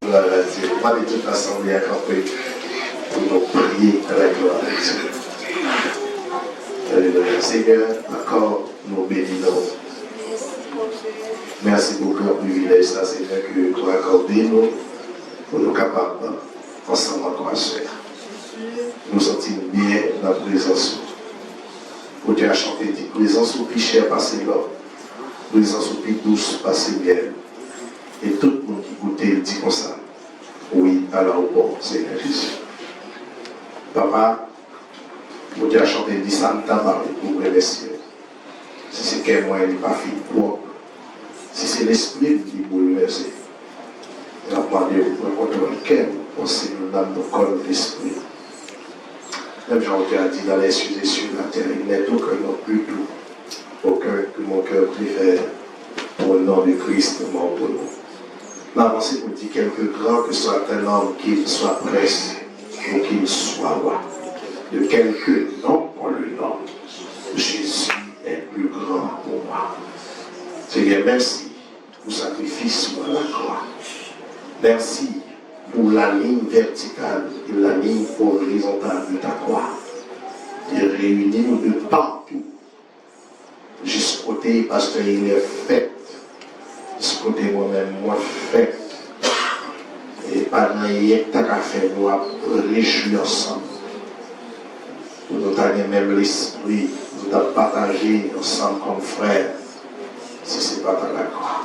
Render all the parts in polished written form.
gloire à Dieu. Moi, de toute l'assemblée à camper pour nous prier à la gloire de Dieu. Alléluia. Seigneur, encore nous bénissons. Merci pour le privilège, ça, Seigneur, que tu as accordé nous pour nous capables, ensemble encore à faire. Nous sentons bien dans la présence. Pour Dieu a chanté, dit présence au plus cher passé là, présence au plus douce passé bien. Et tout le monde qui goûtait dit comme ça. Oui, alors bon, Seigneur Jésus. Papa, pour Dieu a chanté, dit ça, nous t'avons pour remercier. Si c'est qu'un moyen, il n'est pas fini propre. Si c'est l'esprit qui vous remercie. Et on va dire, vous pouvez contrôler quel, on sait nous dans nos corps de l'esprit. Même Jean-Pierre a dit dans les cieux et sur la terre, il n'est aucun nom plus doux, aucun que mon cœur préfère, pour le nom de Christ mort pour nous. L'avancée pour dire quelque grand que soit un homme, qu'il soit prince ou qu'il soit roi. De quelque nom on le nomme, Jésus est plus grand pour moi. Seigneur, merci pour le sacrifice sur la croix. Merci pour la ligne verticale et la ligne horizontale de ta croix. Tu réunis nous de partout. Jusqu'au côté, parce qu'il est fait. Jusqu'au côté, moi-même, moi fait. Et pendant hier, tu as fait nous réjouir ensemble. Nous avons même l'esprit, nous avons partagé ensemble comme frères. Si ce n'est pas dans la croix.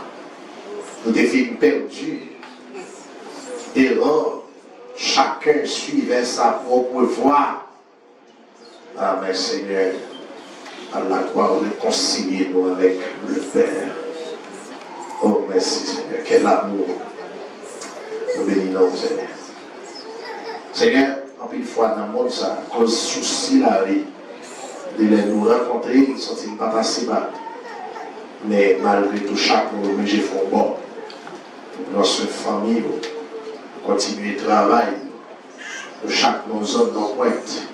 Nous devions perdus. Erreur, chacun suivait sa propre voie. Ah, mais Seigneur, à la croix, réconciliez-nous avec le Père. Oh, merci Seigneur, quel amour. Nous bénissons, Seigneur. Seigneur, en plus de fois dans le monde, ça cause souci la vie. De nous rencontrer, ils ne sont pas passés mal. Mais malgré tout, chaque jour, j'ai fait bon. Notre famille, continuer le travail. Chaque nos hommes dans pointe.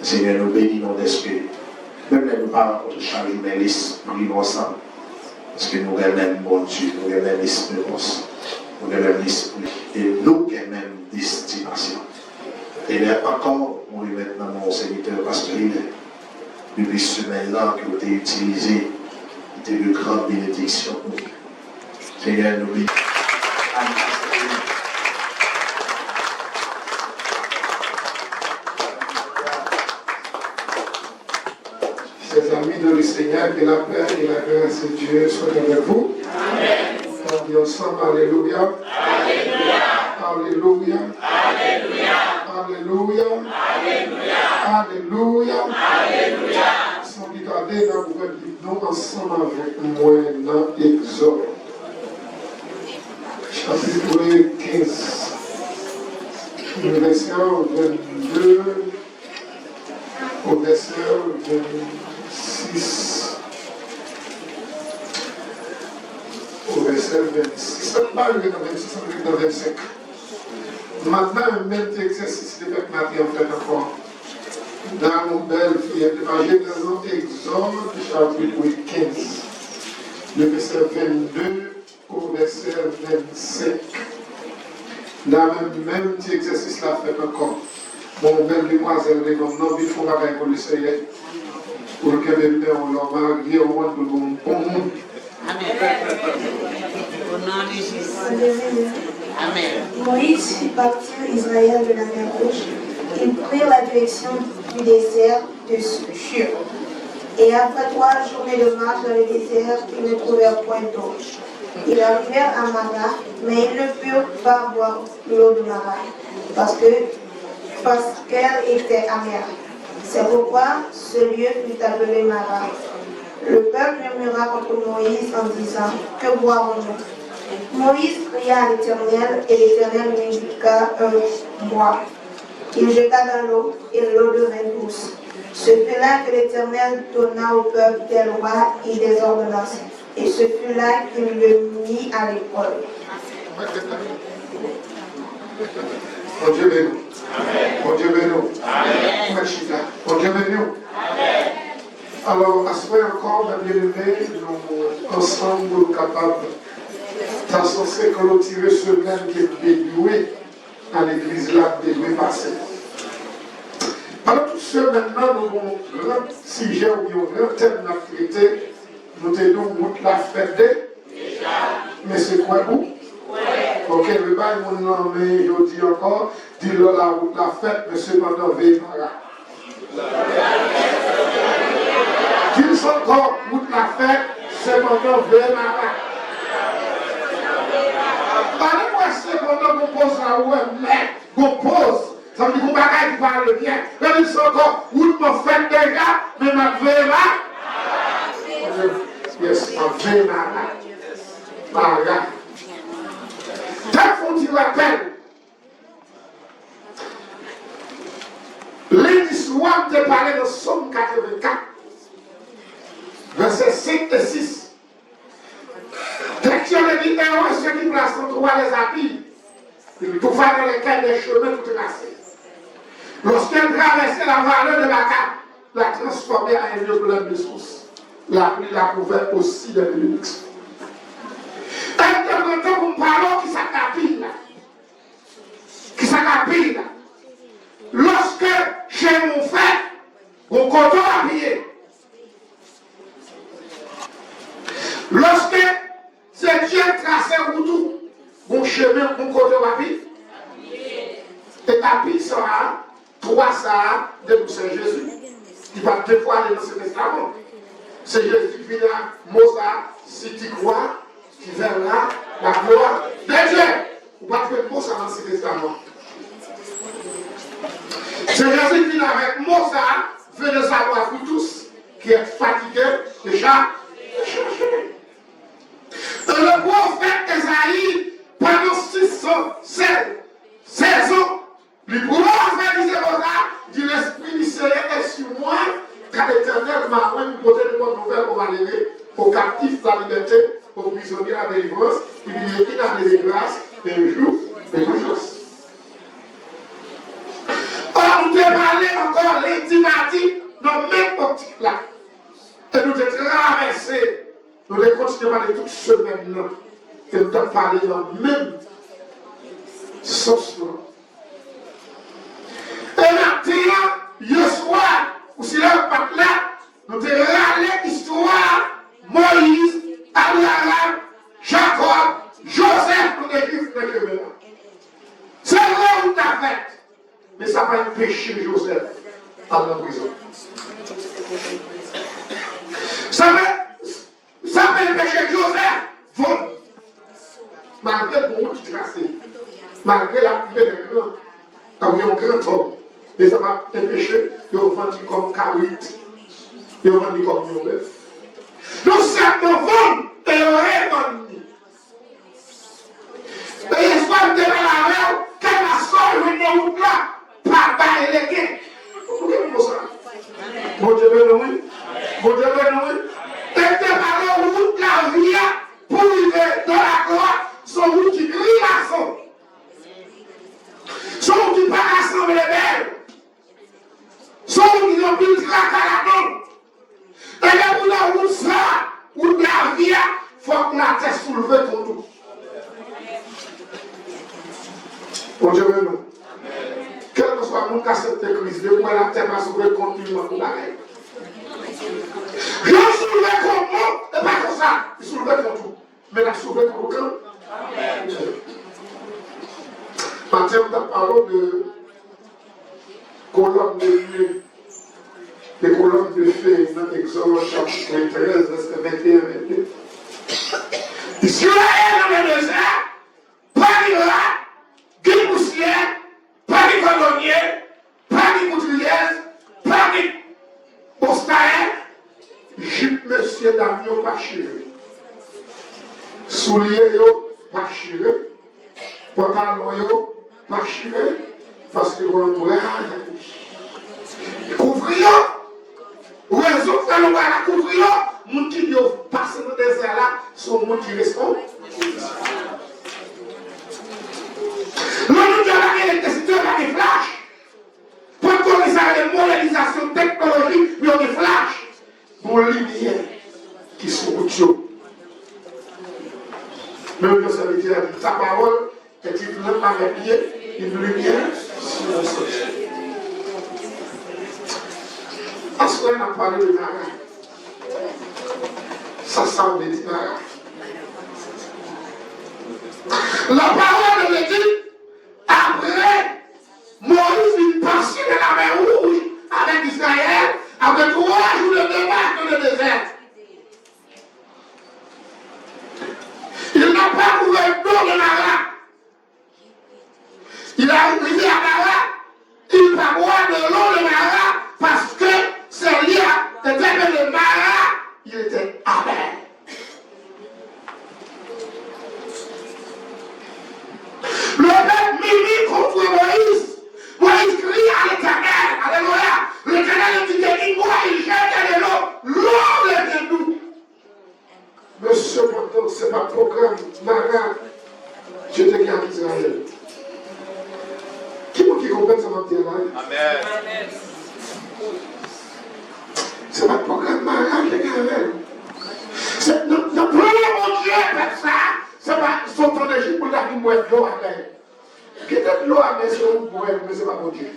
Seigneur, nous bénissons d'esprit. Même les parents contre chaque jour, mais l'esprit ensemble. Parce que nous aimons bon Dieu, nous aimons l'espérance, nous aimons l'esprit. Et nous aimons destination. Et là encore, on lui met maintenant mon serviteur parce que depuis ce semaine-là que vous avez utilisé, c'était de grandes bénédictions pour nous. Seigneur, nous bénissons. Chers amis de le Seigneur, que la paix et la grâce de Dieu soient avec vous. Amen. On dit ensemble, Alléluia. Alléluia. Alléluia. Alléluia. Alléluia. Alléluia. Alléluia. Sans regarder, nous pouvons ensemble avec moi dans Exode. Chapitre 15. Verset 22 au verset 26. Au verset 26. Ça ne pas arriver dans 26, ça arrive dans 25. Maintenant, un même exercice de fait matin en fait encore. Dans mon belle fille, j'ai dans Exode chapitre 15. Le verset 22 au verset 25. Dans le même petit exercice là fait encore. Mon belle demoiselle, les hommes, non, il faut pas pour le Seigneur. Pour que les pères, on leur va dire au monde pour le bon monde. Amen. Au nom de Jésus. Amen. Moïse fit partir Israël de la mer Rouge. Ils prirent la direction du désert de Shur. Et après 3 journées de marche dans le désert, ils ne trouvèrent point d'eau. Ils arrivèrent à Mara, mais ils ne purent pas boire l'eau de Mara, parce qu'elle était amère. C'est pourquoi ce lieu fut appelé Mara. Le peuple murmura contre Moïse en disant, que boirons-nous? Moïse pria à l'Éternel, et l'Éternel lui indiqua un bois. Il jeta dans l'eau, et l'eau devint douce. Ce fut là que l'Éternel donna au peuple des lois et des ordonnances. Et ce fut là qu'il le mit à l'épreuve. Mon Dieu béni. Mon Dieu béni. Mon Dieu béni. Alors, à ce moment encore, bien aimé, nous ensemble capables Ça censé clôturer ce même qui est déloué à l'église là, déloué passé. Alors tout ce maintenant, nous avons un grand sujet ou un grand thème d'activité. Nous tenons route la fête déjà. Mais c'est quoi vous? Ok, le bail mon nom, mais je dis encore, dis-le la route la fête, mais cependant veille para. Qu'ils sont encore route la fête, cependant veille para. Parlez-moi cependant qu'on pose la roue, mais qu'on pose. Ça veut dire qu'on ne va pas parler bien. Mais ils sont encore route ma fête déjà, mais ma veille là. Yes, ma veille là. Para. Tant qu'on t'y rappelle, l'histoire te parlait dans Somme 84, versets 5 et 6. Direction de l'île, ceux qui placent en droit les habits, ils tout faire dans lesquels des chemins tout tracés. Lorsqu'elle traversait la vallée de Baca, la transformait en un lieu plein de sources. La pluie la couvert aussi de l'unix. Interprétons pour parler qui s'accapille là. Qui s'accapille là. Lorsque chez mon frère, on compte habillé. Lorsque c'est Dieu tracé pour tout, mon chemin, mon côté habillé. Et tapis sera, trois ça, de c'est Jésus. Il va deux fois aller dans ce testament. C'est Jésus qui vient là, Mozart, si tu crois, qui verra la gloire de Dieu. Vous ne pouvez pas faire ça dans ce testament. C'est Jésus qui vient avec Mozart, venez savoir pour tous, qui est fatigué, déjà cherché. Le prophète Esaïe, pendant 616 ans, le prophète disait Mozart, dit l'Esprit du Seigneur est sur moi, car l'Éternel m'a même posé de bonnes nouvelles pour m'aller aux captifs la liberté, aux prisonniers la délivrance, il dit qu'il a des grâces, des jours, des jours. Or, nous devons parler encore lundi, mardi, dans le même optique là. Et nous devons traverser, nous devons continuer à parler toute semaine là. Et nous devons parler dans le même sens là. Et maintenant, hier soir, ou si là, là, nous devons râler l'histoire, Moïse, Abraham, Jacob, Joseph, nous devons vivre dans le là. C'est là où tu as fait. Mais ça va empêcher Joseph à la prison. Ça va empêcher Joseph voler. Malgré le bon qui tracé, malgré la pluie des grands, quand il y a un grand homme, mais ça va empêcher de vendre comme carite, de vendre comme un bœuf. Nous sommes vendre et revendre. Et l'espoir de la rêve, quand la soeur venait au plat, papa et les gains. Bon Dieu béni, bon Dieu béni. Et tes parents route la vie pour vivre dans la gloire, son route qui grille la son. Son route qui part rassembler les belles. Son route qui n'ont plus de craque à la donne. Et là pour la route ça, route la vie, il faut que la tête soulevée pour tout. Bon Dieu béni. Quel que soit mon cas cette crise, de moi la terre va s'ouvrir continuellement pour la règle. Je soulève contre moi, et pas comme ça, il soulève contre tout. Mais la soulève contre aucun. Matin, nous parlons de colonne de feu. Les colonnes de feu dans Exode chapitre 13, verset 21-22. Israël dans le désert, pas de là, de poussière, pas de colonnier, pas de boutrière, pas de postaire, jupe monsieur d'avion pas chiré. Souliers yo pas chiré, pantalon yo pas chiré, parce que vous l'entourez à la couvrir, raison que nous allons couvrir, mon qui passe dans le désert là, sont mon qui répond. L'on a l'électricité, on a des flashs. Pour qu'on ait des modélisations technologiques, mais on a des flashs. Pour lumière qui sont au Dieu. Mais le serviteur a dit, ta parole est une lampe à mes pieds, une lumière sur mon sentier. Parce qu'on a parlé de Nara. Ça semble dire Nara. La parole de Dieu, après, Moïse est passé de la mer Rouge avec Israël, après 3 jours de débarque dans le désert. Il n'a pas couvert d'eau de Nara. Il a arrivé à Nara, il va boire de l'eau de Nara parce que Célia était de Nara, il était amer. Le peuple mimie contre Moïse. Moïse crie à l'Éternel. Alléluia. L'Éternel dit que moi, il jette de l'eau. L'eau est de nous. Mais cependant, ce n'est pas programme. Nara, je te garde Israël. Qui comprend ça maintenant? Amen. C'est pas programme Nara qui garde. C'est notre premier mon Dieu fait ça. C'est pas son temps d'Égypte pour la vie de l'eau à mer. Qui est de l'eau à mer sur un poème, mais ce n'est pas mon Dieu.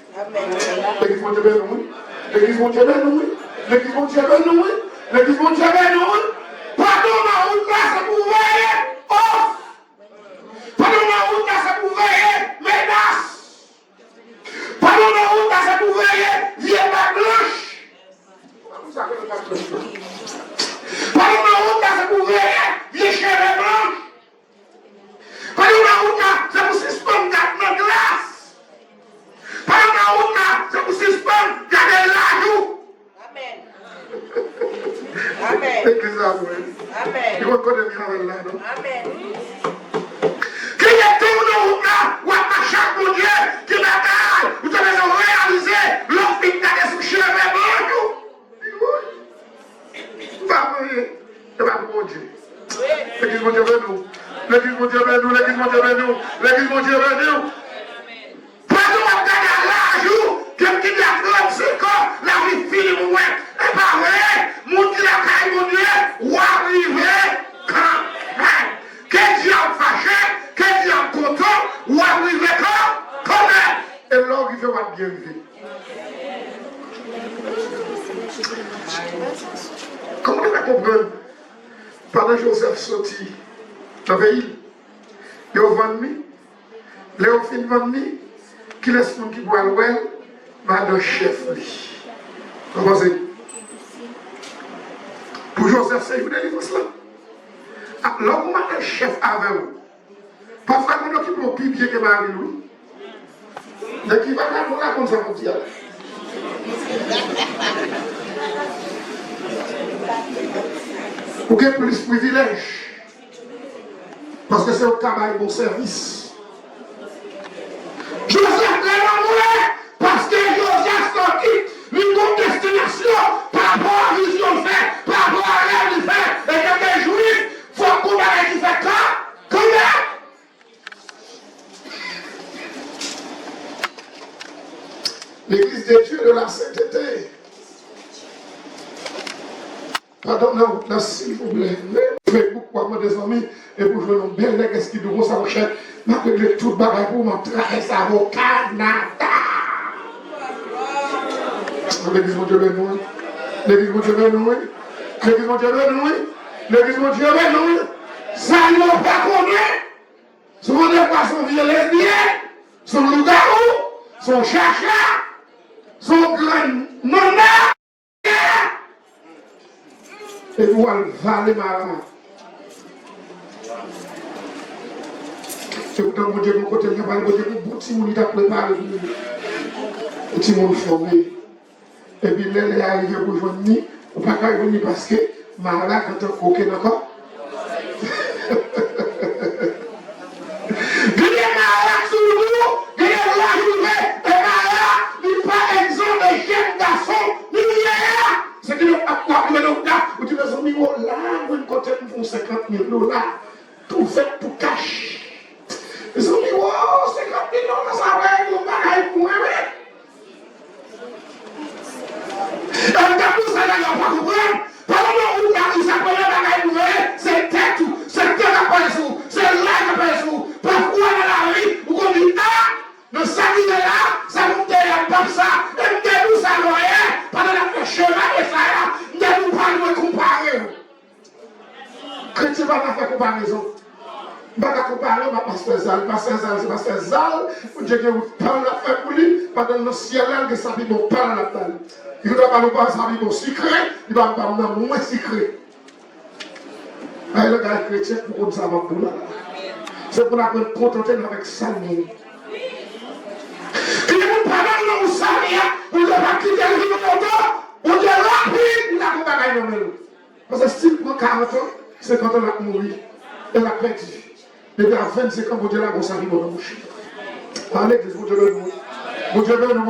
L'église mon Dieu est nous. L'église mon Dieu est nous. L'église mon Dieu est nous. L'église mon Dieu est nous. Pardon, ma route là, c'est pour veiller. Off. Pardon, ma route là, c'est pour veiller. Menace. Pardon, ma route là, c'est pour veiller. Viens ma blanche. Pardon, ma route là, c'est pour veiller. Viens chez les blanches. Pardon, ma route là, c'est pour suspendre la glace. Pardon, ma route là, c'est pour suspendre garder la joue. Amen. Amen. Amen. Il va connaître le travail là, non? Amen. Qui est tout le route là, ou à chaque mon Dieu, qui bataille, vous devez réaliser l'offre d'aller sous cheveux blancs. Va mourir, c'est pas mon Dieu. L'église mon Dieu veut nous. L'église mon Dieu veut nous. L'église mon Dieu veut nous. L'église mon Dieu veut nous. Pardon, on gagne à l'âge que qui dit à 35 ans, la vie finie, mon ouais. Et pas vrai, mon Dieu, la caille, mon Dieu, ou arriver quand même. Qu'est-ce qu'il y a fâché, qu'est-ce qu'il y a content, ou arriver quand même. Et là, il va bien vivre. Comment on va comprendre? Pendant que Joseph sorti dans le pays, il a vendu, il a fait vendu, qui laisse mon qui boit l'ouel, va de chef. Comment c'est? Pour Joseph, c'est une délivrance là. Alors, comment un chef avec vous? Parfois, on a qui prend plus pied que Marie-Louis. Mais qui va faire comme ça pour dire? Pour qu'il y ait plus de privilèges. Parce que c'est un travail pour service. Joseph est amoureux parce que Joseph sorti une bonne destination par rapport à la vision faite, par rapport à la rêve fait. Et quand les juifs font combattre qui fait comment? L'église des dieux de la sainteté. Pardon, non, s'il vous plaît. Facebook, pour moi, des amis, et pour jouer une belle nègre, qui de ça recherche, m'a réglé tout le bagage pour m'entraîner ça au Canada. L'église mon Dieu veut nous. L'église mon Dieu veut nous. L'église mon Dieu veut nous. L'église mon Dieu veut nous. Ça ne va pas connaître. Souvent des fois, son vieux lesbien, son loup-garou, son chacha, son grand nonna. Et vous allez valer ma main. C'est pourtant mon Dieu, mon côté, il n'y a pas de Dieu, mon petit monde, il a préparé. Le petit monde formé. Et puis là, il est arrivé pour joindre, on ne peut pas venir parce que Mara, quand on coquet encore. Il y a Mara sur le bout, il y a l'arrivée, et Mara, il n'est pas exemple de jeunes garçons, ni rien. C'est qu'il y a quoi, mais donc là, où tu veux dire, là, où une côté, nous font 50 000 $, tout fait pour cash. Ils ont dit, wow, 50 000 $, ça va être un bagage pour moi, mais. Et tout ça, il n'y a pas comprendre. Pendant où il s'appelle un bagage pour moi, c'est tête, c'est tête à pas sous, c'est Je ne vais pas comparer ma pasteur Zal. Pasteur Zal, c'est pasteur Zal. Pour Dieu que vous parlez la fête pour lui, pendant le ciel, que ça dit, vous parlez la fête. Il ne doit pas nous parler ça dit, secret, il doit pas nous moins secret. Mais le gars chrétien, pour qu'on s'en va pour là. C'est pour nous contenter avec ça. Et vous parlez de ça, vous ne pas quitter le vie longtemps, vous devez rapide, vous avez pas de parce que si vous avez 40 ans, c'est quand on a mouru, elle a perdu. Depuis à 25 ans, vous devez la grosse arrive dans la bouche. Dans l'église, vous devez nous. Vous devez nous.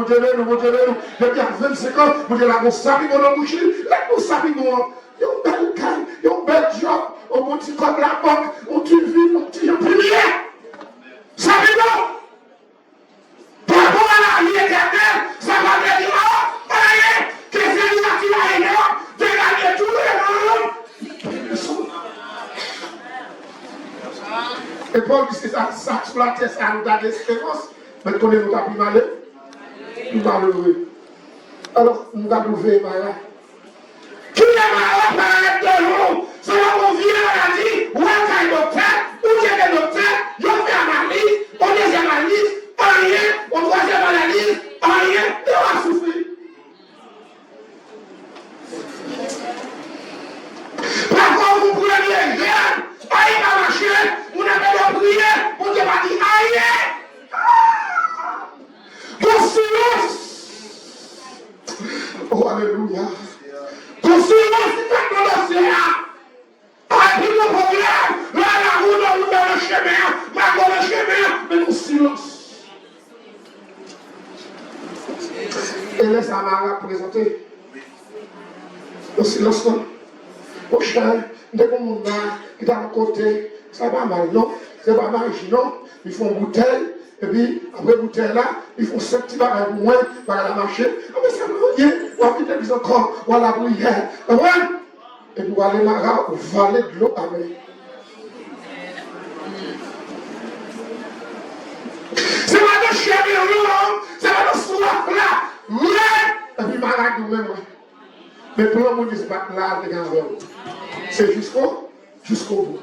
Depuis à 25 ans, vous devez la grosse arrive dans la bouche. La grosse arrive dans la bouche. Il y a une belle caille, il y a un bel job, on monte comme la banque, on tue vite, on tue prière. Ça arrive non? Par rapport à la vie éternelle, ça va dire, oh, allez, que c'est lui qui va aider, de gagner tout le monde. Et Paul dit, c'est ça, sur la terre, ça nous donne l'espérance, mais qu'on est nous plus malheureux, nous malheureux. Alors, nous avons ouvert malade. Qui est malade par de nous? C'est là qu'on vient à la vie, ou un docteur, ou un docteur, il fait analyse, on deuxième analyse, rien, on troisième analyse, rien, et on va souffrir. Parfois, vous prenez rien, il va marcher, vous n'avez pas prié, vous ne pas dit rien. Pour silence. Oh, alléluia. Pour silence, c'est pas dans l'océan. Pas de problème. Là, la route, dans le chemin, dans le chemin, mais pour silence. Et là, ça m'a représenté. Le silence, non. Au chien, dès qu'on monde qui est à côté, ça va mal, non? C'est pas mal, non? Ils font bouteille, et puis après bouteille là, ils font 5 petits barres moins pour aller marcher. Ah, mais ça va rien, on va quitter les encore, on va la bruyère. Et puis on va aller là, on va aller de l'eau avec. C'est pas de chien, c'est pas de soif là, et puis malade nous-mêmes. Mais pour le monde, c'est pas là, les gars, c'est jusqu'au bout.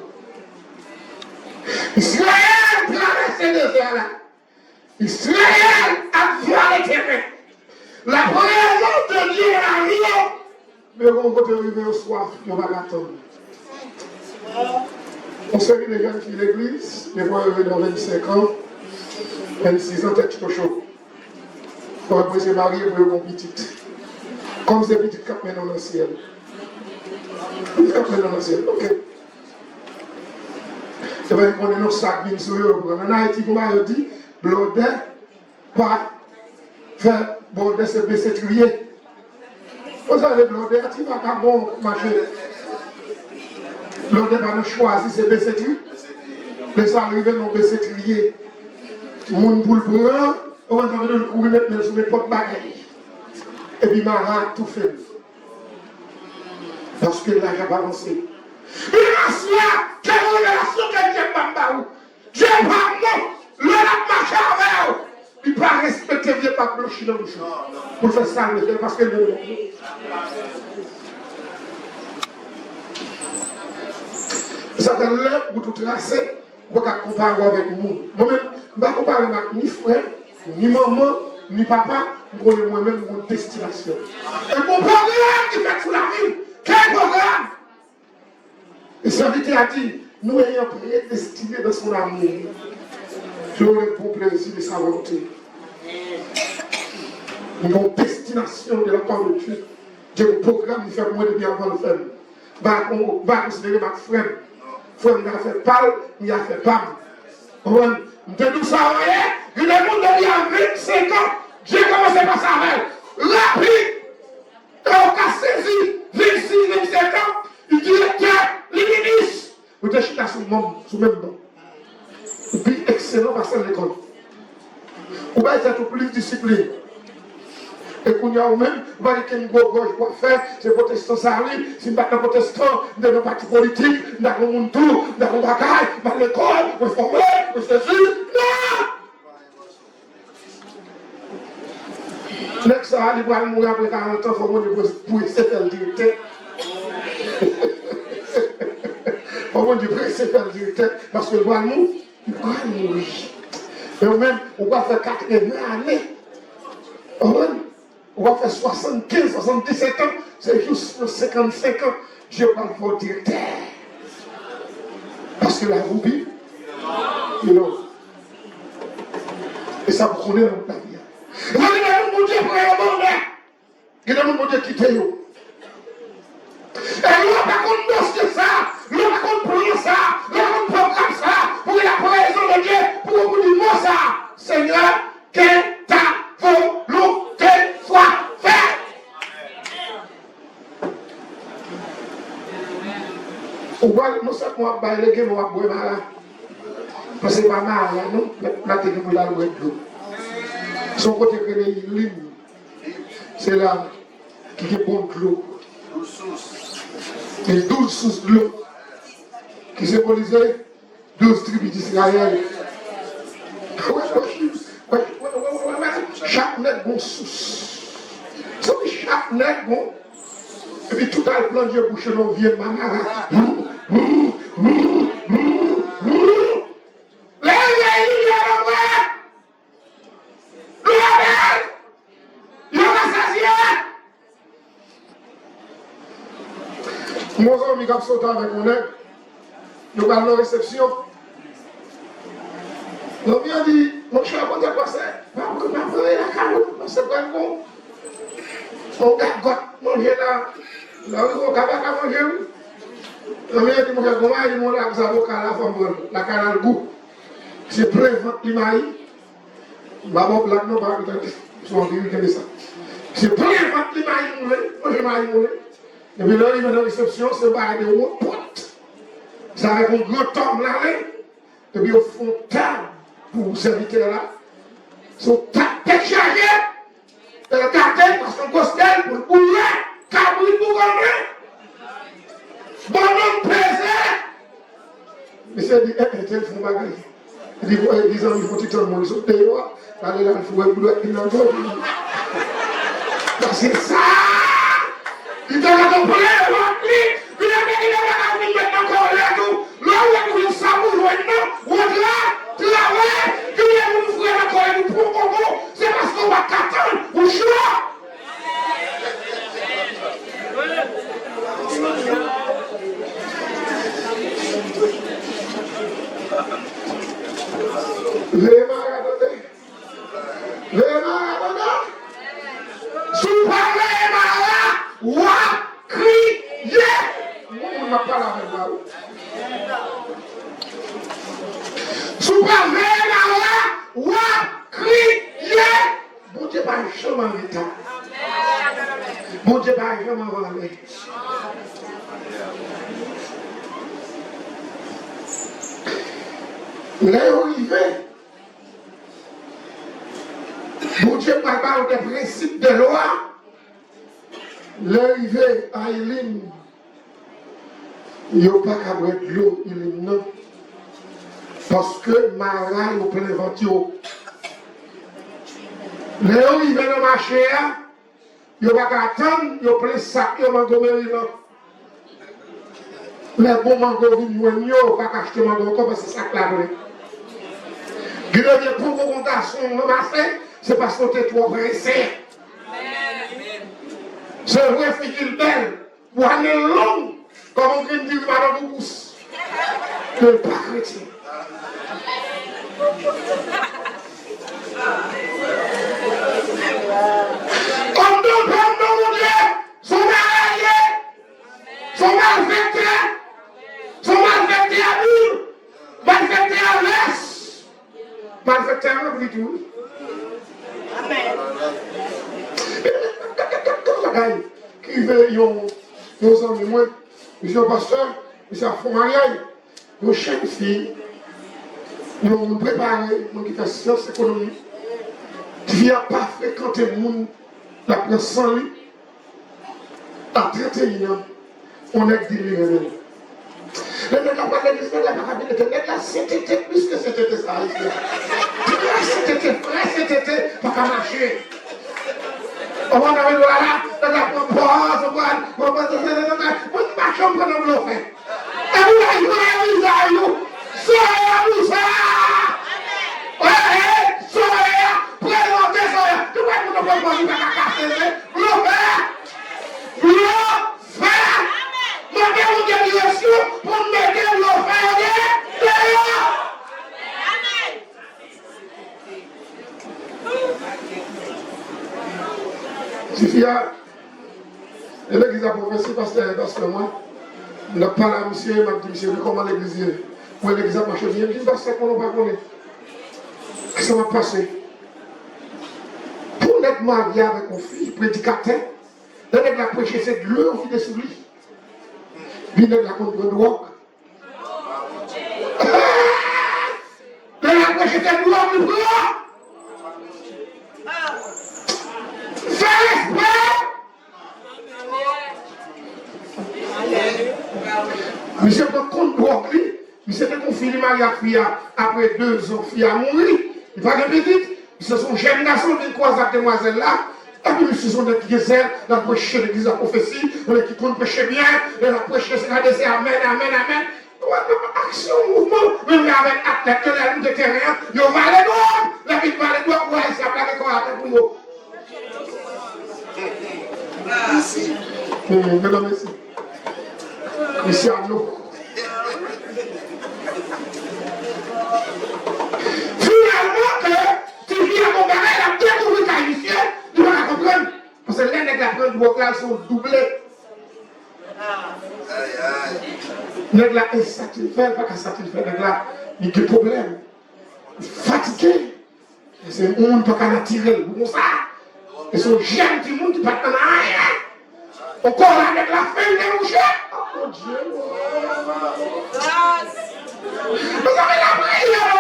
Israël traverse le désert là. Israël a voir les terrains. La présence de Dieu arrive. Mais on va arriver au soir, on va l'attendre. On s'est mis les jeunes filles de l'église, les voix arriver dans 25 ans, 26 ans, tête chaud. Pour après se marier, pour une petite. Comme ces petites capes dans le ciel. Capes dans le ciel, ok. C'est vrai qu'on est dans le sac, bien sûr. En Haïti, comme on a dit, blodé, pas faire blodé, c'est baisser trier. Vous savez, blodé, tu vas pas bon marcher. Blodé, pas nous choisir, c'est baisser trier. Mais ça arrive, non baisser trier. Mon boule brun, on va nous courir maintenant sur mes potes bagailles. Et puis, Marat tout fait. Parce que là, j'ai avancé. Mais là, quelle révélation que Dieu m'a fait. Dieu m'a fait. Le marché avec vous. Il ne peut pas respecter Dieu, pas bloquer dans le champ. Pour faire ça, parce que le ça fait l'heure pour tout tracer, pour comparer avec nous. Moi-même, je ne vais pas comparer avec ni frère, ni maman, ni papa, pour moi-même mon destination. Et mon programme qui fait sous la vie, quel programme? Et serviteur a dit, nous ayons prédestiné dans son amour. Je aurai pour plaisir de sa volonté. Mon destination de la part de Dieu. Dieu le programme de faire moins de bien avant le faire. Va considérer ma frère. Frère, il a fait pâle, il a fait pâle. De tout ça, vous voyez, il y a des gens qui ont 25 ans. J'ai commencé par ça avec rapide. Et on a saisi 26, 27 ans. Il dit, les ministres, vous êtes chutés sur le même banc. Et puis, excellent parce que l'école. Vous allez être plus discipliné. Et qu'on y a même, vous allez être une gauche pour faire, c'est protestant, ça arrive. Si nous sommes protestants, nous sommes partis politiques, nous avons un tour, nous avons un bagaille, nous avons l'école, nous sommes formés, nous sommes ceci. Non! Next, ça va mourir après 40 ans, il faut que pour essayer de faire le directeur. On bon Dieu pressé faire le directeur parce que le roi nous, il va mourir. Et même, on va faire 80 années. On va faire 75, 77 ans. C'est juste 55 ans. Dieu parle pour le directeur. Parce que la roupie, et ça vous connaît dans la vie. Il y a un bon Dieu pour le monde. Il y a un bon Dieu qui t'aide. Et l'on va contre de ça, l'on va contre prendre ça, l'on va contre programme ça, pour la raison de Dieu, pour vous dire moi ça. Seigneur, que ta volonté soit faite. Ou bien, nous sommes moi, les gens vont boire malade. Parce que c'est pas mal, non? Là, tu es pour la loi de l'eau. Son côté que les lignes, c'est là qui est bon de l'eau. Les 12 sources de l'eau qui symbolisaient 12 tribus d'Israël. Chaque net bon source. Chaque net bon. Et puis tout à le plan Dieu bouche dans vieux manara. Mon ami qui a sauté avec mon aide, nous allons à la réception. Nous vient dit, mon cher, on a passé. Ma la carotte, c'est pas bon. On garde manger là. Là, on va pas manger. Nous vient dit, mon cher, comment il m'a dit, avocat la femme, la canal goût. C'est plein de climat. Maman, blague, non, pas ils sont en vérité de ça. C'est plein de climat, et puis là, il va dans la réception, c'est pas de haute porte. Ça avec un grand homme là, et puis au fond, table pour serviteur là. Son tête chargée, la tête parce qu'on costel pour le bouler, cabri pour gagner. Bon homme pesé. Monsieur dit, tel font bagage. Il dit, ils ont dit, petit homme, ils sont dehors, allez là, il faut un boulot, il n'en veut pas. C'est ça! Il t'a compris, il a encore là tout. Là où il y a un sabout, ou là, il y a un frère encore pour Congo. C'est parce qu'on va t'attendre au choix. Les maradonnés. Sous parler malade, ou crier. On n'a pas la même. Sous parler malade, ou crier. Bon Dieu, pas un chemin en état. Bon Dieu, pas un chemin en état. L'arrivée. Bon Dieu parle des principes de loi. L'arrivée à Elim, il n'y a pas qu'à boire de l'eau, Elim non. Parce que Mara est au plein venture. L'arrivée dans le marché, il n'y a pas qu'à attendre, il y a plein sac, il y a mango mérino. Les bons mango viennent, il n'y a pas qu'à acheter mango encore parce que c'est sac là. Il y a pour vos garçons ramassés. C'est parce qu'on était trop pressé. C'est vrai, figure belle, pour aller long, comme on vient de dire madame Boubous. Ne pas chrétien. Comme mon Dieu, sont mariés, sont malfaiteurs, sont malfaiteurs à nous, malfaiteurs à l'est, malfaiteurs à l'est. Qui veut nos amis, moi, monsieur le pasteur, monsieur a fait mariage, nos chaque fille, nous préparé, nous qui fait sciences économiques, qui n'a pas fréquenté le monde, la place sans lui, à 31 ans, on est déliré. Le mec n'a pas de l'histoire de la capacité, le mec là, c'était plus que c'était ça. C'était vrai, c'était pas qu'à marcher. On va aller là, on va prendre, on va marcher, on va prendre l'eau. Et vous, Tifia, l'église a professé, pasteur, moi. Je parle à monsieur, je dis, monsieur, comment l'église est? Moi, l'église a marché bien, je dis, pasteur, qu'on ne va pas connaître. Ça va passer. Pour être marié avec une fille, prédicateur, là, elle a prêché cette l'heure qui est sur lui. Il a contre le droit. Elle a prêché cette l'heure du droit. Monsieur prend compte de drogue, monsieur fait qu'on finit mariage après 2 ans, fille a mouru. Il va répéter, ce sont jeunes garçons qui croisent cette demoiselle là. Et puis monsieur sont des gazelles, la prêcher l'église à prophétie, qui compte prêcher bien, et la prêcher c'est la décès, amen, amen, amen. Action, mouvement, même avec athlète, que la lutte de terrain, il va aller droit, la vie va aller droit, pour aller s'appeler quoi à pour vous. Merci. Merci. Monsieur Arnaud. Finalement, que tu viens à mon barrel, la pierre pour vous qualifier, tu vas comprendre. Parce que les nègres après le vocal sont doublés. Nègres là insatisfaits, pas qu'à satisfaire, nègres là, il y a des problèmes. Fatigué. C'est un monde qui n'a pas tiré, comme ça. Et c'est un jeune du monde qui ne peut pas rien. Encore avec la fin des mouches. Oh Dieu. Vous avez la prière,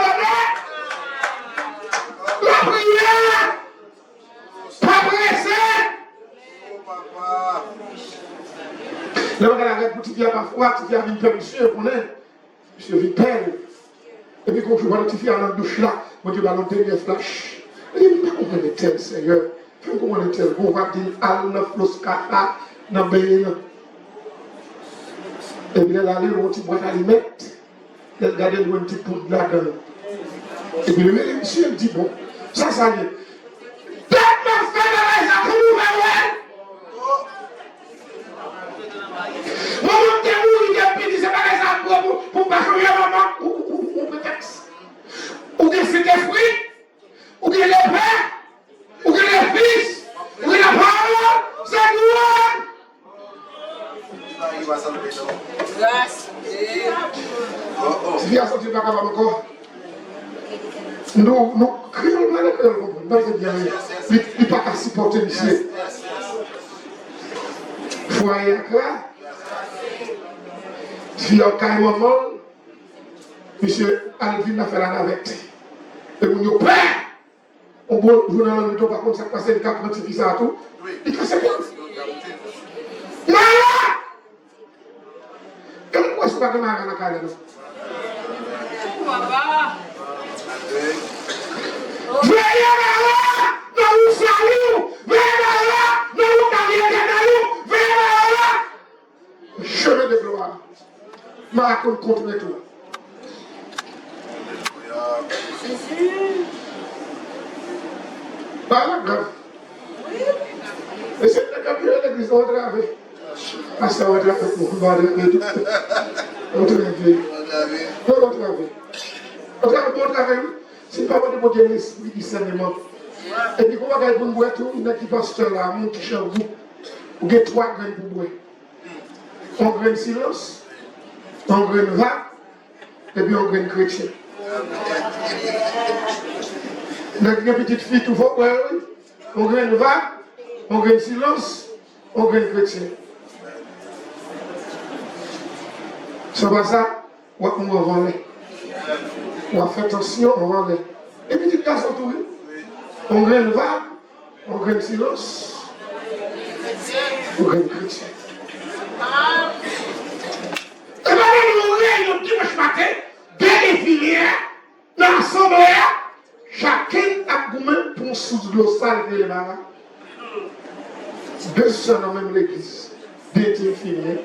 la prière. Pas pressé. Là, on arrête pour tirer parfois, tirer une paire, monsieur, pour elle. Monsieur Vipel. Et puis, quand je vois le petit à la douche là, moi, je vais l'entendre les flashs. Et il ne comprend pas tel, Seigneur. Comment on est tel? On va dire, al floskata. Dans le pays. Et puis elle a allé au petit boîte à mettre. Elle a gardé un petit poudre là-dedans. Et puis le monsieur me dit, bon, ça y est. Tellement fait de la pour nous, maman, il y a un petit, c'est pas les arbres pour pas que maman, ou peut-être. Ou bien c'est des fruits, ou bien les pères, ou bien les fils, ou bien la parole, c'est nous. Si vous avez senti pas capable encore, nous crions mal que vous comprenez bien. Il n'est pas qu'à supporter monsieur. Foyer là. Si il y a un moment, monsieur Alvin a fait la navette. Et vous nous père. On peut jouer dans le dos, par contre, ça passe le cap quand il ça à tout. Il casse bien. Pourquoi est-ce que tu vas dans la carrière? Venez là, nous saluons. Venez là, nous carrière venez là. Chemin de gloire. Ma raconte contre tout. Pas grave. Et c'est le capital de l'église au travail. Ah, ça va être beaucoup de mal. On travaille. C'est pas moi de l'esprit discernement. Et puis, comment vous pouvez boire tout? Il y a qui pasteur là, mon qui chante vous. Vous avez 3 graines pour boire. Un grain silence, un grain vague, et puis un grain chrétien. Dans une petite fille, tout va, oui. Un grain vague, un grain silence, un grain chrétien. C'est pas ça, on va voler. On va faire attention, on va voler. Et puis, tu casses tout, oui. On graine vague, on graine silence, on graine chrétien. Et bien, nous réunions dimanche matin, des filières, dans l'assemblée, chacun a gommé pour sous l'eau sale et les marins. 2 sœurs dans la même l'église, des filières.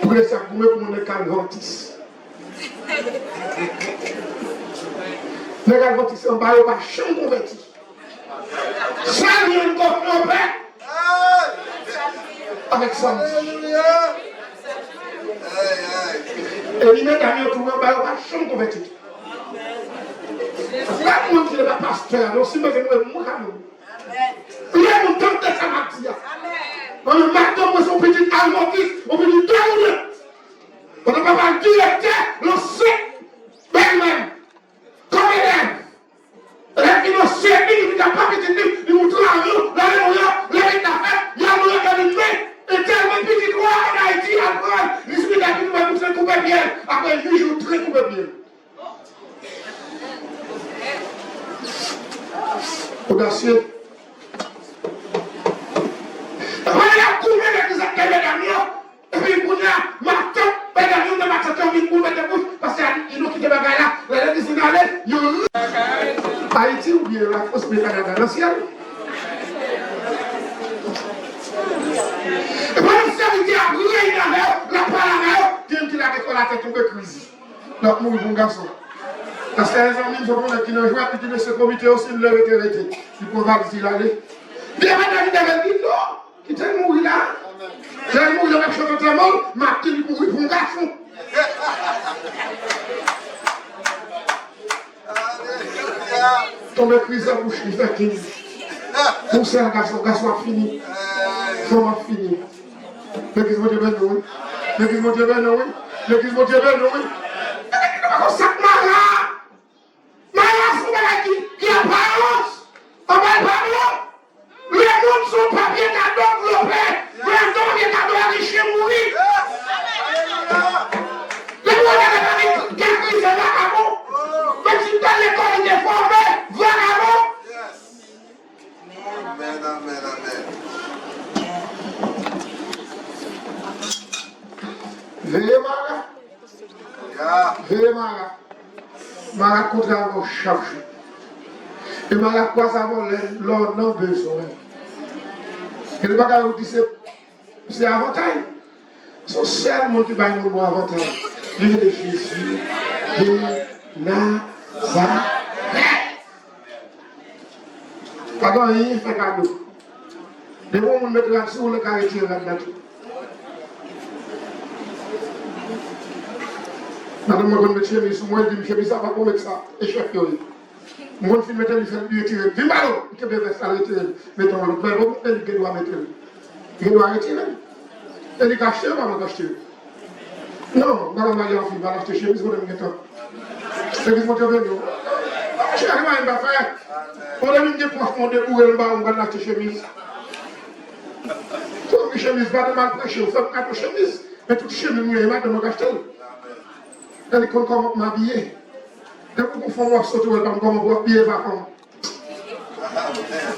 Pour les sacs gommé pour mon calvantis. Les calvantis en bas, ils ne pas chambre converti. Ça, il y a une copie avec ça. Et il met à mieux pour un bail, pas chambre converti. Pas le monde qui n'est pas pasteur, non, si vous avez un mot. Il y a un partir. Maintenant, son petit almotis, on peut dire deux. On ne peut pas directeur, le sait, même. Comme élève. Élève qui ne sait, il n'a pas petit, il vous trouve là, il y a le et tellement petit droit en Haïti, après, il suffit d'habiter pour se couper bien. Après 8 jours, très coupé bien. Audacieux. Après, il a coupé les acteurs de et puis il a marteau, il a mis de marteau, il a mis de bouche, parce qu'il a quitté la bagaille là, il a dit qu'il allait, il a Haïti ou bien la France, mais Canada, dans le ciel. Et pour le ciel, il dit à brûler la parole, il a décollé la tête de crise. Donc, nous, bon garçon. Parce que les amis, il faut qu'on qui ne joue pas, puis qui ne se comité aussi, il leur était arrêté. Il peut pas dire aller. Bien, David avait dit non, qui t'est mourir là. J'ai mourir avec chose de monde, Martin, il mourir pour un garçon. Tombe crise à bouche, il fait 15. Pour ça, garçon a fini. Femme a fini. L'église de Dieu, oui. L'église de Dieu, oui. L'église de Dieu, oui. Comme ça, Maria, c'est qui a apparence. On va parler. Les mondes sont pas bien cadeaux développés. Les hommes bien cadeaux riches mourir. Les gens qui ont des vagabonds. Même si dans l'école, ils sont formés, vagabonds. Amen, amen, amen. Veillez, Mara. Veillez, Mara. Mara contre la charge. Et Mara croise avant l'or non besoin. Et le bagage vous dit c'est avantage. Son seul monde qui va nous avantage. Il est Jésus de Nazareth. Pardon, il fait cadeau. Les bons nous mettent là-dessus, on le carré là-dessus. Madame, je vais mettre chemise, moi je dis chemise, ça va pas mettre ça. Et chef, je vais mettre le fait de retirer. Dis malo, je vais mettre ça retirer. Mettons le mais bon, il doit mettre. Il doit retirer. Il dit cacher, on va cacher. Non, madame, je vais acheter chemise, je vais mettre. C'est ce que je veux dire. Tu arrives à une affaire. On a mis des poches de où elle va, on va acheter chemise. Tout le chemise, pas de mal prêcher, on fait 4 chemises. Mais toute chemise, il va de me cacher. Elle est comment m'habiller. Dès qu'on fait moi sauter, elle va me comment m'habiller vacances.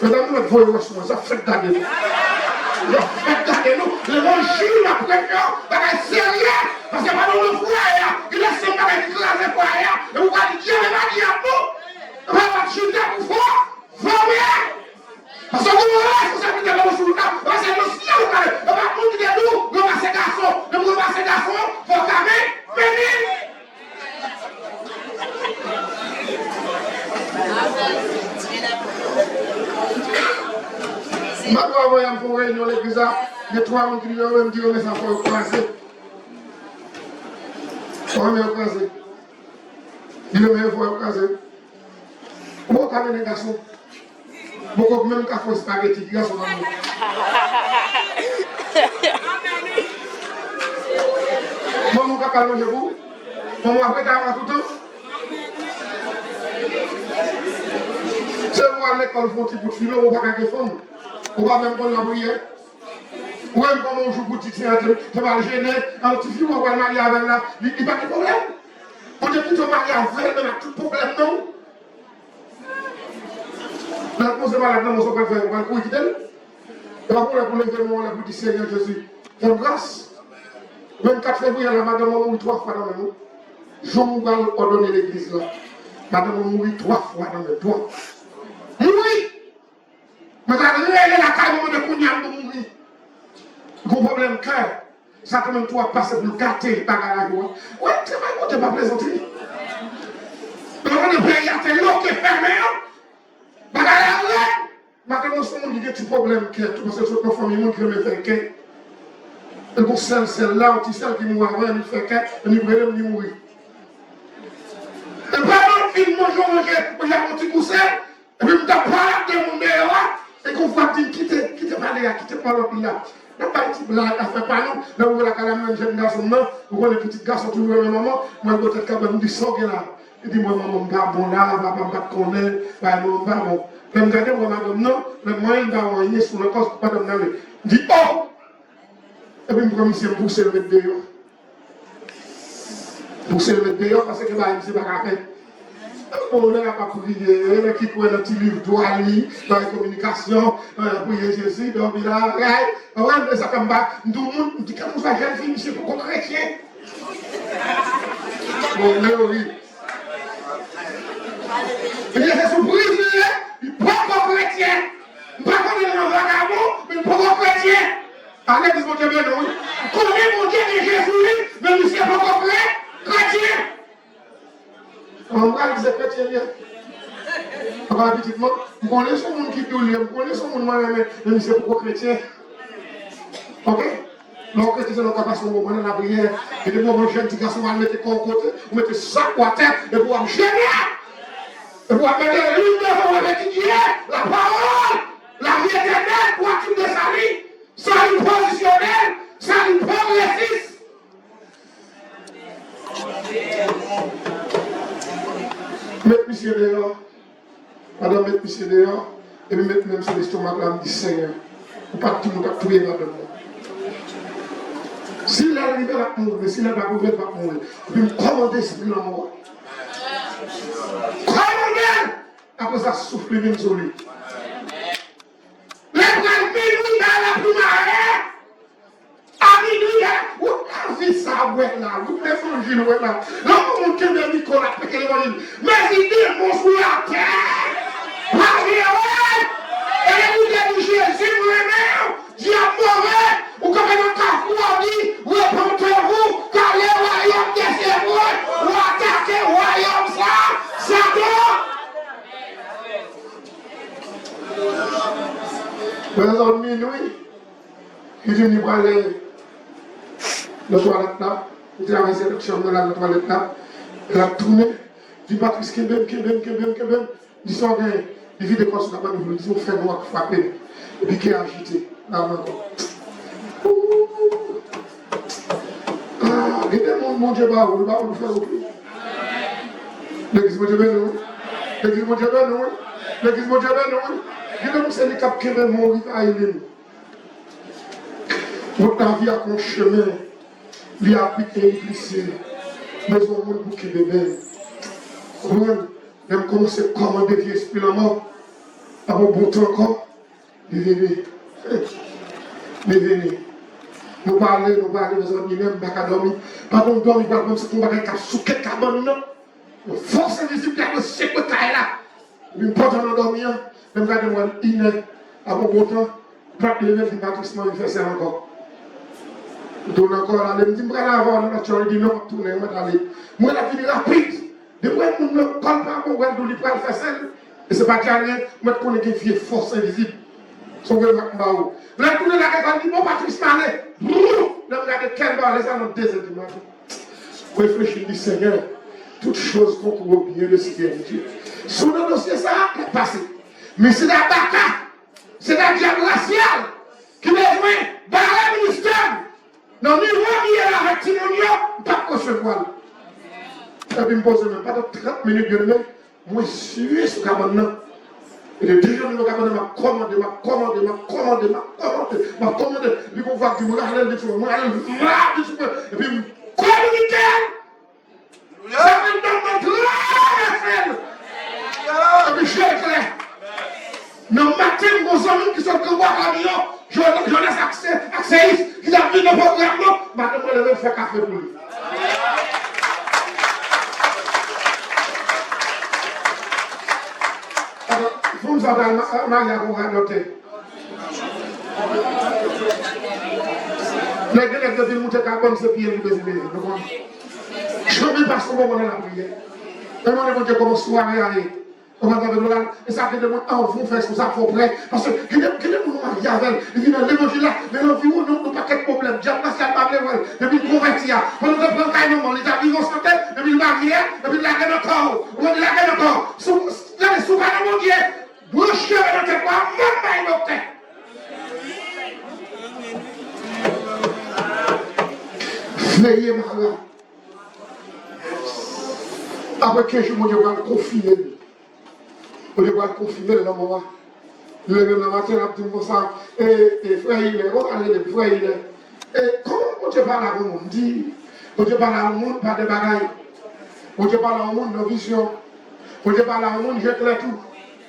Mesdames, nous voyons ça fait d'aller. Ça fait d'aller nous. Le monde joue la pression, c'est sérieux. Parce que pas dans le foyer, il laisse son bagage écraser pour rien. Et vous allez dire, mais pas dire nous. On va chuter pour fort. Formez. Parce que vous avez responsabilité dans le sous-là. Parce que le ciel, on va monter de nous, on va passer garçon. On va passer garçon, il faut calmer, venir. Maintenant, on va pour réunion l'église. Il y a 3 personnes qui me disent que ça faut croiser. On va croiser. Il y a même faut croiser. Comment on les garçons? Beaucoup même qu'à faire spaghetti, garçons. Maman, on va manger vous. Maman, après, tu as tout le temps. C'est moi à l'école, faut un petit peu on va faire des femmes. On va même prendre la prière. Ou même quand on joue pour petit théâtre, tu vas le gêner, un petit film, on va le marier avec là, il n'y a pas de problème. On dit que tu marier avec, il n'y a tout problème, non? Donc, on se va là-dedans, on se va faire un coup qui t'aime. Et après, pour l'événement, on a dit Seigneur Jésus, fais grâce. Même 4 février, la madame a mouru 3 fois dans le monde. Jean va ordonner l'église là. Madame a mouru 3 fois dans le doigt. Mouri! Mais elle est la caille de Kounyam de mourir. Gros problème cœur. Ça quand même toi passer pour gâter par la joie. Ouais, tu pas plaisanter. Mais on est prêt à faire l'eau qui est fermée. Bagarre là. Maintenant, on dit que tu problème cœur. Tu penses que toute notre famille qui me fait cœur. Et pour celle-là, tu sais qui mourra avant, il fait cœur, et il peut même mourir. Et pendant qu'il mange, il y a un petit coussin, et puis il me tape pas de mon dehors. Et qu'on voit dire quitter aller à quitter par l'autre là. N'a pas petit blague à faire par nous. Là où la calamité jeune garçon, non. Vous voyez les petits garçons qui me maman. Moi, je vais être dit sans là. Il dit, moi, maman, pas bon là, papa, pas de connaître, pas bon. Même regardez, moi, madame, non, le moyen d'envoyer sur le corps, pas de m'aller. Il dit, oh! Et puis, je me suis poussé le mettre dehors. Poussé le mettre dehors parce que, c'est pas grave. On n'a pas prié, on a qui prend un petit livre douanier, dans la communication, on a prié Jésus, donc il a, ouais, ça comme ça, tout le monde dit, quand vous avez jeune fille, c'est pour qu'on chrétien. Bon, mais oui. Il est surpris, il n'est pas encore chrétien. Il n'est pas encore un vagabond, mais il n'est pas encore chrétien. Allez, dis mon Dieu, bien non. Connais mon Dieu de Jésus, mais il n'est pas encore chrétien. On va dire chrétien bien. On va dire, on connaît son monde qui est doué, on connaît son monde moi-même, mais c'est pourquoi chrétien. Ok? Donc, chrétien, c'est le capacité au moment de la prière. Et de moment, jeune petit garçon va mettre con côté, vous mettez ça à terre, et vous allez gêner. Et vous allez mettre l'une, vous allez étudier la parole, la vie éternelle, pour activer des salis, salut positionnel, salut progressiste. Mettez monsieur dehors, madame, mettez monsieur dehors, et puis mettez même sur l'estomac là, me dit Seigneur, pour pas tout le monde a prié là dedans. S'il est arrivé à mourir, s'il n'est pas arrivé à mourir, puis me commander ce bilan moi. Commandez! Après ça, souffle même sur lui. Les bras minuit dans la primaire, à minuit, où la vie ça, ouais là, où les frangiles, ouais là. Là, on monte le Nicolas, parce que les gens mais il dit, mon sous la terre, parlez, ouais, et vous dites, Jésus, moi-même, Dieu mauvais, ou comme un cafou dit, repentez-vous, car le royaume des ténèbres, ou attaquez le royaume ça, Satan. Dans un minuit, il dit, il va aller dans la toilette là, il traverse la chambre dans la toilette là, il a tourné, il dit, Patrice, Kébem, il dit, son gars, il vit des corps sur la bonne, il dit, on fait noir, frapper, et puis qui est agité, là encore. Mon Dieu, il va vous faire au plus. L'église, mon Dieu, non. L'église, mon Dieu, non. L'église, mon Dieu, non. Il y a c'est les cap qui veulent mourir à Hélène. Votre vie a un chemin. Il y a habité et glissé. Mais on monde pour qui bébé. Même commencer à commander des esprits la mort. À mon bon temps encore. Venez. Nous parlons des amis, même pas dormir. Pas de dormir, pas comme si on va faire sous quel cabane, non. Force invisible, il y a ce que tu as là. Une porte en dormir, même quand on va une à mon bon temps, pas de lever, Patrice, il fait ça encore. Donc encore là, il me dit, je vais aller avoir la nature, il dit non, tourner, je vais aller. Moi, la vie rapide. Depuis que je ne colle pas, je vais aller faire ça. Et ce n'est pas déjà rien, je vais connaître une vieille force invisible. Son vrai Macbao. Là, tout le monde dit, bon, Patrice Manet, là, regardez quel bar, les ans, 2 heures du matin. Réfléchis, dit Seigneur, toutes choses concourent au bien de ce qui est Dieu. Sous le dossier, ça est passé. Mais c'est la baka, c'est la diable raciale qui besoin d'un ministère. Dans le niveau qui est là avec Timonio, pas de recevoir. Et puis, je me pose même pas de 30 minutes de même. Moi, je suis ce cabane. Et de toujours, je m'a commandé. Puis, on voit que je me regarde, et puis, je me communiquer. Ça me donne notre large. Et puis, je suis clair. Dans le matin, nos amis qui sont comme moi, je laisse accès, qui a vu le programme, maintenant, je vais faire café pour lui. Il faut nous avoir un mariage qu'on va noter. Les élèves de ville montent à bonne ce pied de bébé. Je ne veux pas ce moment dans la prière. Demandez-moi Dieu comment soirée aller. On va dans là, et ça fait des gens en font faire ça pour près. Parce que quel est mon mari avec il vient dans l'évangile là, mais l'environnement n'a pas de problème. Dieu n'a pas de problème. Depuis le converti, on nous prend quand même, les amis vont se faire, depuis le marié, depuis la guerre encore. On dit la guerre encore. Souvent, mon Dieu, bouche dans tes poids, même pas une autre. Veillez malade. Après 15 jours, mon Dieu va le confiner. Mon Dieu va le confiner dans le moment. Le matin, on dit comme ça. Et frère, il est. On a les frères, il est. Et comment mon Dieu parle à vous? Dit, mon Dieu parle à vous par des bagailles. Mon Dieu parle à vous dans vision. Mon Dieu parle à vous, j'éclaire tout.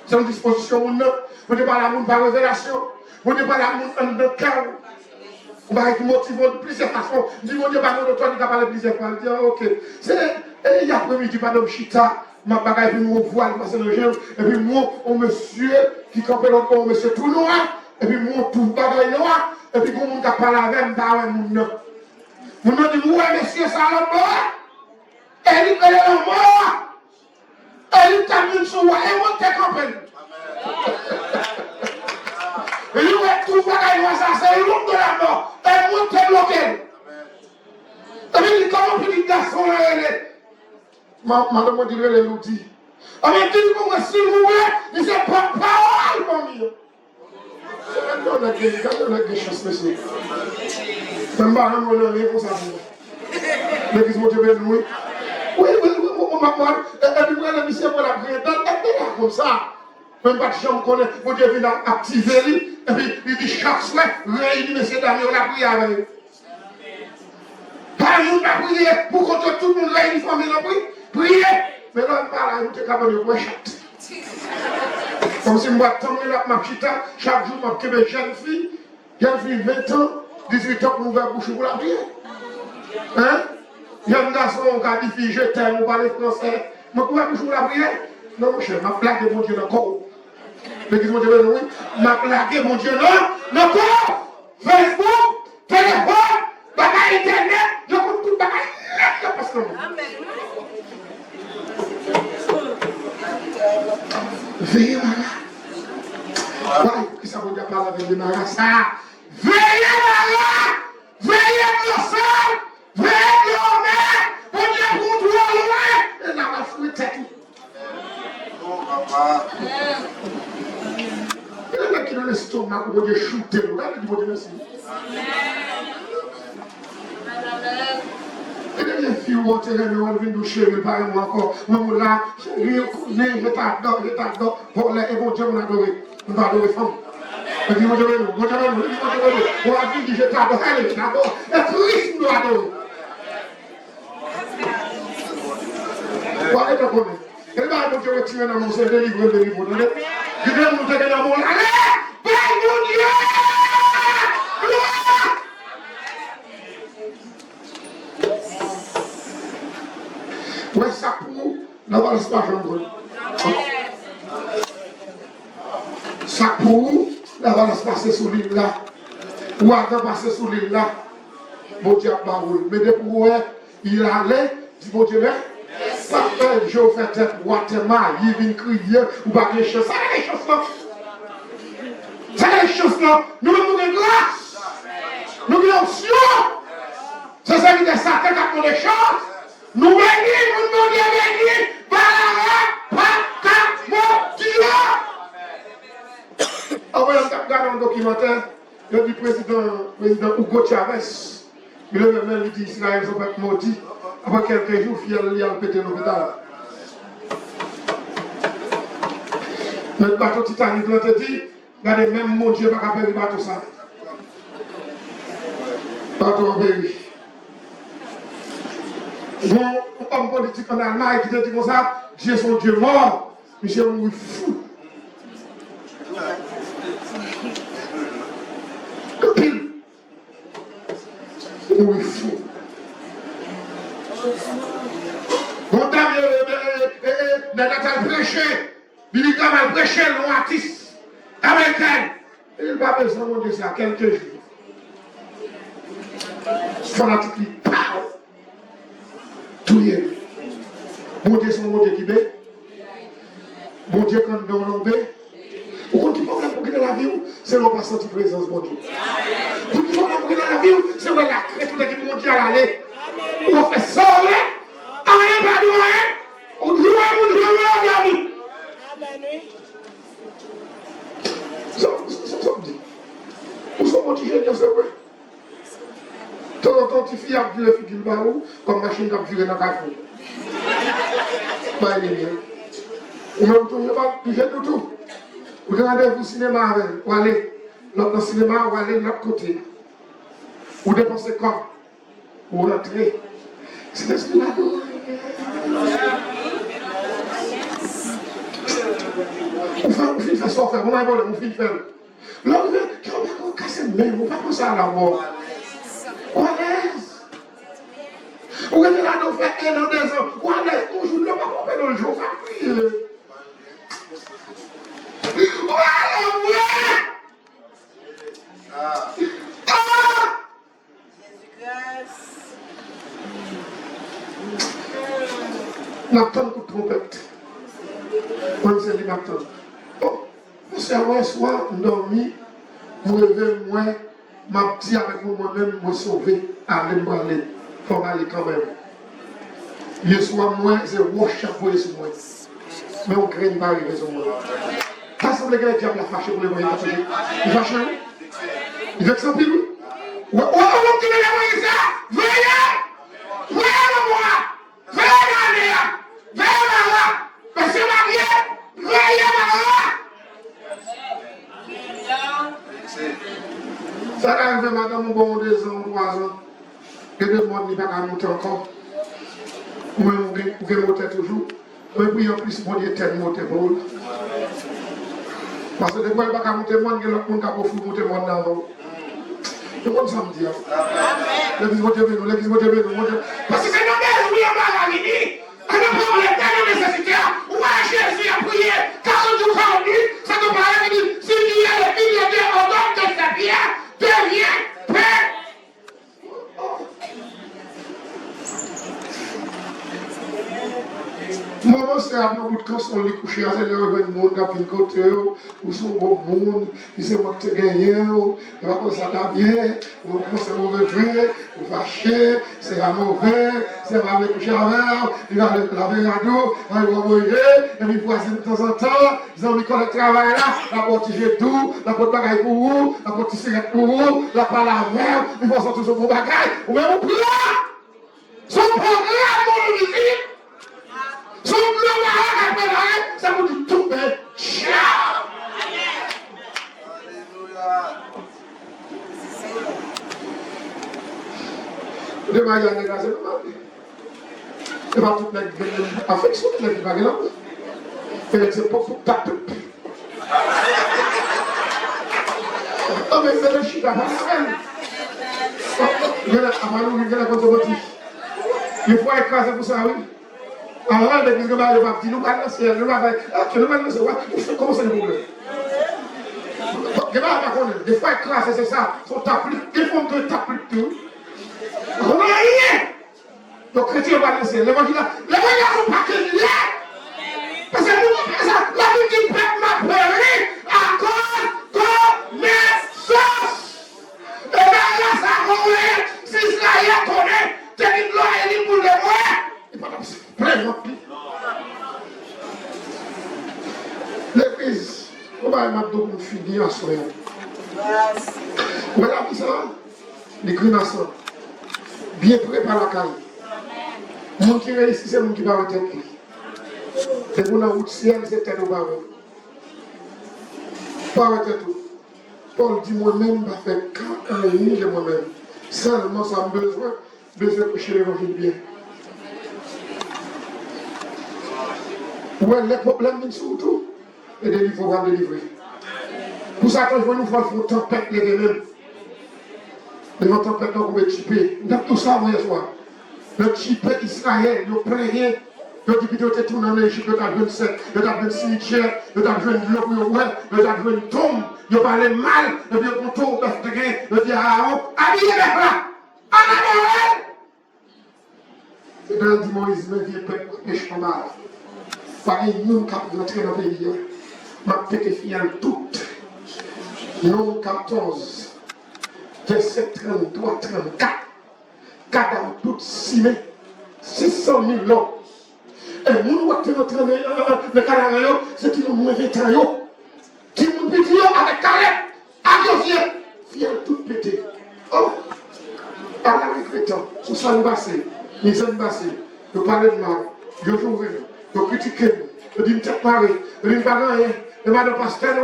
C'est une disposition. Mon Dieu parle à vous par révélation. Mon Dieu parle à vous dans le cœur. On va être motivé de plusieurs façons. Dis mon Dieu, par notre toi, tu as parlé plusieurs fois. Je dis, ok. C'est, et il y a après-midi, par exemple, chita, ma bagaille, puis mon voile, parce que le jeune, et puis moi, on monsieur, qui campait l'autre, on monsieur tout noir, et puis moi, tout bagaille noir, et puis quand on a parlé avec moi, mon nom. Mon nom dit, ouais, monsieur, ça l'a mort. Elle dit, elle est mort. Elle dit, t'as mis sur moi, et moi, t'es campé. Et il est tout bagaille noir, ça, c'est une honte de la mort. Et moi, t'es bloqué. Et puis, il dit, comment petit garçon, là, elle est. Madame m'a dit, elle est l'outil. Ah, mais dis moi, s'il vous plaît, il dit, pas parole, mon mieux. On a des choses spéciales. Même pas, on a rien pour ça. L'église m'a dit, oui. Oui, moi, et puis, moi, la mission pour la prière, comme ça. Même pas de chambre qu'on est, mon Dieu vient activer lui, et puis il dit chaque soir, réunis messieurs dames, on a prié avec eux. Pas le monde a prié, pour que tout le monde réunisse famille, on a prié. Mais là, on parle, on est capable de voir chaque. Comme si moi, tant que je suis chita, chaque jour, je suis une jeune fille 20 ans, 18 ans, pour ouvrir la bouche pour la prière. Hein? Jeune garçon, on a dit, fille, je t'aime, on parle français. Mais pour la bouche pour la prière? Non, mon cher, ma blague, mon Dieu, dans le corps. L'église, mon Dieu, oui, ma blague, mon Dieu, non, le corps, Facebook, téléphone, bagaille internet, je compte tout bagaille net, parce que. Veillez malade. Ouais, qui ça veut dire parler avec des malades, ça? Veillez malade, veillez le sol, veillez l'homme, mon Dieu, pour tout le monde, et là, on va fouiller tête. Il y en a qui dans l'estomac, on va shooter, on va dire merci. Il y a des filles où on te remet, on vient nous chérir, par exemple, encore, on là, je t'adore, pour les et bon Dieu, on adore, on va adorer femme. On dit, mon Dieu, on va dire, je t'adore, allez, je t'adore, et Christ nous adore. Voilà, tu connais. Et là, mon Dieu, retire dans mon sein, délivre. Je vais nous donner dans mon allez, Père mon Dieu! Ouais, ça pour la valse pas jambe. Ça pour la valse passer sous l'île là. Ou avant passer sous l'île là. Mon Dieu a parlé. Mais depuis il allait, dit mon Dieu, ça fait, je fais tête, Waterma, il vient crier, ou pas les choses. Ça les choses là. Ça les choses là. Nous avons une grâce. Nous avons une option. C'est ça qui est Satan qui a fait les choses. Nous bénissons, nous demandons bénis, par mon Dieu. Avant, on regarde un documentaire, il dit président Hugo Chavez. Il a même dit Israël, ils ont fait maudit. Après quelques jours, il a pété l'hôpital. Le bateau Titanic, il a dit, regardez, même mon Dieu va pas faire le bateau ça. Bateau en péri. Bon, homme politique en Allemagne qui dit comme ça, Dieu son Dieu mort, Michel mourit fou. Pile. Mourit fou. Bon, Natal prêché, Billy Graham a prêché le artiste américain. Il va besoin de ça quelques jours. Fanatique, il parle. Tout y est. Mon Dieu, son mon Dieu qui bé. Mon Dieu, quand nous l'on bé. Pour qu'on problème pour quitter la vie, c'est le passant de présence, mon Dieu. Pour qu'on problème pour quitter la vie, c'est le la crête, tout le monde qui a l'aller. On fait sauver. Rien pas de rien. On joue à la vie. Ça me dit. Où sont mon Dieu, c'est vrai. Tant temps en temps, tu fais à virer figure barou, comme machine qui a viré dans le café. Pas les miens. Ou même tout, il fait tout. Vous regardez au cinéma avec, ou aller, l'autre cinéma, ou aller de l'autre côté. Ou dépenser comme, ou rentrer. C'est ce que là. On fait ça faire, on va voir, on fait faire. Là, on va casser le même, on va penser à la mort. On laisse. On va là, on fait 1 an, 2 ans. On laisse, toujours, on va pas dans le jour, on va prier. On va aller, M'attends pour trompette. Comme c'est lui m'attend. Bon, parce qu'un soir, dormi, je me réveille, moi, m'a dit avec moi-même, me sauver, aller me parler. Il faut aller quand même. Hier soir, moi, c'est un chapeau sur moi. Mais on crée pas arriver sur moi. Parce que le gars, diable a fâché pour les moyens de faire. Il fâche, il veut que ça pile. On va continuer à voir ça. Veuillez! Veuillez le voir! Veuillez aller! Veuillez là! Parce que marié, veuillez là! Ça arrive, madame, bon, 2 ans, 3 ans. Et 2 mois, il n'y a pas qu'à monter encore. Moi, je vais monter toujours. Mais puis en plus, mon Dieu, tel monter pour eux. Parce que des fois, il n'y a pas qu'à monter, moi, il y a l'autre monde qui a pas monter moi dans l'eau. C'est comme ça, me dire. L'église monte bien, l'église monte bien, parce que c'est dans oui, on va la vie. On a pas les temps de nécessité. On va Jésus à prier. Car ce jour par nuit, ça nous paraît dire, s'il y a les filles de Dieu, on donne de sa pierre, devient père. Maman, c'est à bout de quand on les couche, à l'heure où le monde a pris le côté, où son beau monde, il s'est monté gagné, il va commencer à bien, il va commencer à mauvais vrai, il va fâcher, c'est à mauvais, c'est à aller coucher avec, il va laver la dos, il va manger, et puis voici de temps en temps, ils ont mis qu'on le travail là, la porte tout, la porte bagaille pour vous, la porte cigarette pour vous, la parole à mer, ils vont sortir sur mon bagaille, ou même au plat, son programme, mon visite. Son blanc ça vous dit tout, mais ciao! Le mariage est gazé, c'est pas toute la affection qui est pas grande. C'est pas pour ta peuple. Oh, mais c'est le chita, pas la même. Il y a un contre-motif. Il faut écraser pour ça, oui. Alors, l'église de Marie va dire, nous allons dans le ciel, nous allons dans le ciel, comment c'est le problème? Des fois, écraser, c'est ça, sont tapis, ils font que tapis tout. On n'a rien! Donc, chrétien va dans le ciel, l'évangile sont pas que là! Parce que nous, la vie du peuple m'a pleuré à cause de mes sources! Et bien là, ça roule, si Israël connaît, t'es une gloire et une boule de moi! L'église, on va mettre de finir à soin. Voilà, ça, les grenasses, bien préparé la caille. Les gens qui réussissent, c'est les gens qui vont être pris. C'est pour la route ciel, c'est tête au barreau. Pas arrêter tout. Paul dit moi-même, je vais faire 4 ans et demi de moi-même. Seulement, ça a besoin de coucher l'évangile bien. Ouais, les problèmes viennent surtout, et des livres vont délivrer. Pour ça, quand je vois nous faire une tempête, les mêmes. Devant tempête, on va chipper. Dans tout ça, vous voyez, le chipper Israël, le plein, le dit que tu es tout dans l'Égypte, tu as vu 7, tu as vu cimetière, tu as vu de l'eau, tu as vu une tombe, tu parlé mal, tu as vu un tombe, tu as vu Aaron, habillez les plats, en amour. C'est dans le dit Moïse, mais vieux peuple, pêche pas mal. Par exemple, nous qui dans le pays, ma petite fille toute. Non 14, verset 33, 34. Cadavre toute cimée, 600 000 ans. Et nous, qui nous traînons le cadavre, c'est qui nous mourrait tant yo. Qui nous pétillons avec Caleb, à Josier, fier tout pété. Oh! à la regrettant, ou ça nous passe, nous sommes passés, nous parlons de mal, nous jouons, nous critiquons, nous disons tête marée, nous disons pas rien, nous disons pasteur,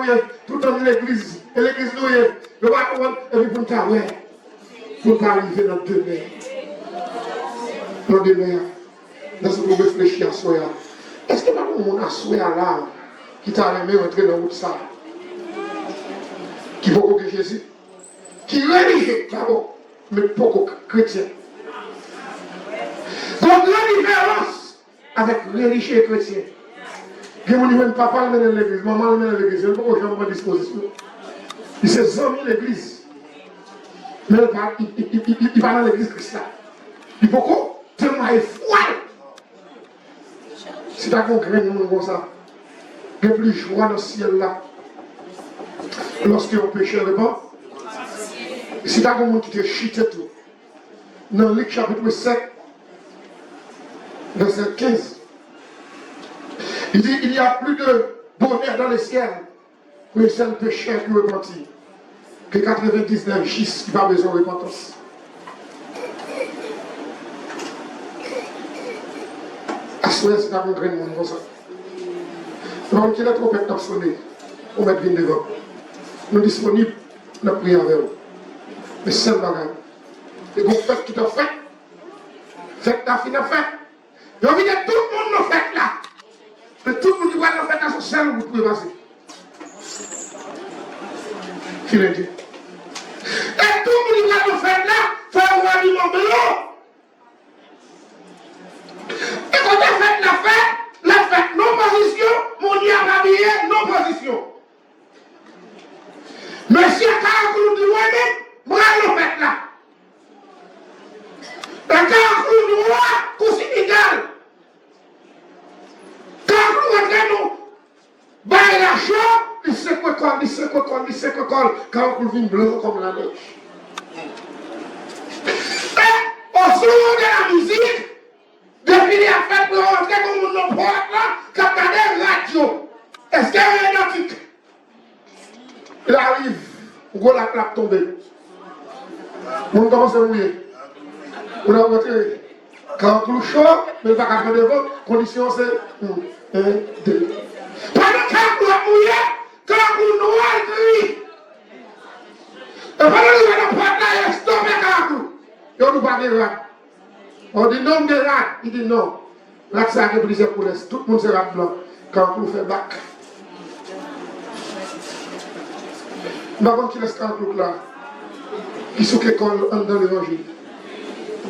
tout le temps l'église, et l'église nous est, nous allons et puis pour nous parler, pour pas arriver dans deux mers. Dans deux mers, dans ce que vous réfléchissez à soi. Est-ce que pas mon assoé là, qui t'a aimé rentrer dans l'autre salle, qui veut que Jésus, qui religieux d'abord, mais pas chrétien. Donc la différence avec religieux et chrétien. Je ne dis même papa le mène l'église, maman le mène l'église, je ne peux pas jamais à disposition. Il s'est amis l'église. Mais il parle dans l'église chrétienne. Il faut que témoigner foi. Si tu as compris comme ça, il y a plus joie dans le ciel là. Lorsque on péché répond. Si tu as compris qui te chute tout. Dans Luc chapitre 7, verset 15. Il dit, il y a plus de bonheur dans le ciel que le seul pécheur qui repentit, que 99 justes qui n'ont pas besoin de repentance. Assoyez si tu as compris le monde comme ça. Donc, il y a trop de sonné, on met bien devant. Nous sommes disponibles, nous prions avec vous. Mais c'est le bagage. Et vous faites tout à fait. Faites ta fille à fait. Et on vient de tout le monde nous fait là. Mais tout le monde qui va nous faire dans son seul, vous pouvez passer. Qui l'a dit? Et tout le monde qui va nous faire là, faire un aliment de l'eau. Et quand on fait la fête, non position, mon dieu a habillé, non position. Mais si à Caraclou dit moi-même, moi je fais là. Et Caraclou nous voit, pour Sénégal. Caraclou entre nous, baille l'argent, il sait quoi colle, il sait quoi colle, il sait quoi colle. Caraclou vient blanc comme la neige. Et au son de la musique, depuis les affaires pour rentrer comme nos portes là, quand on a des radios. Est-ce qu'il y a un identique? Il arrive, on voit la plaque tomber. On commence à mouiller. On a voté. Quand on chaud, mais il ne va pas faire devant, condition c'est 1, 2. Pendant qu'on a mouillé, quand on noir gris. Et pendant qu'on a pas là, il a stoppé quand on. Et on ne parle pas de rat. On dit non de rat. Il dit non. Rat ça a répliqué pour l'Est. Tout le monde sera blanc. Quand on fait bac. Avant qu'il laisse quand là, qui sont l'école dans l'évangile.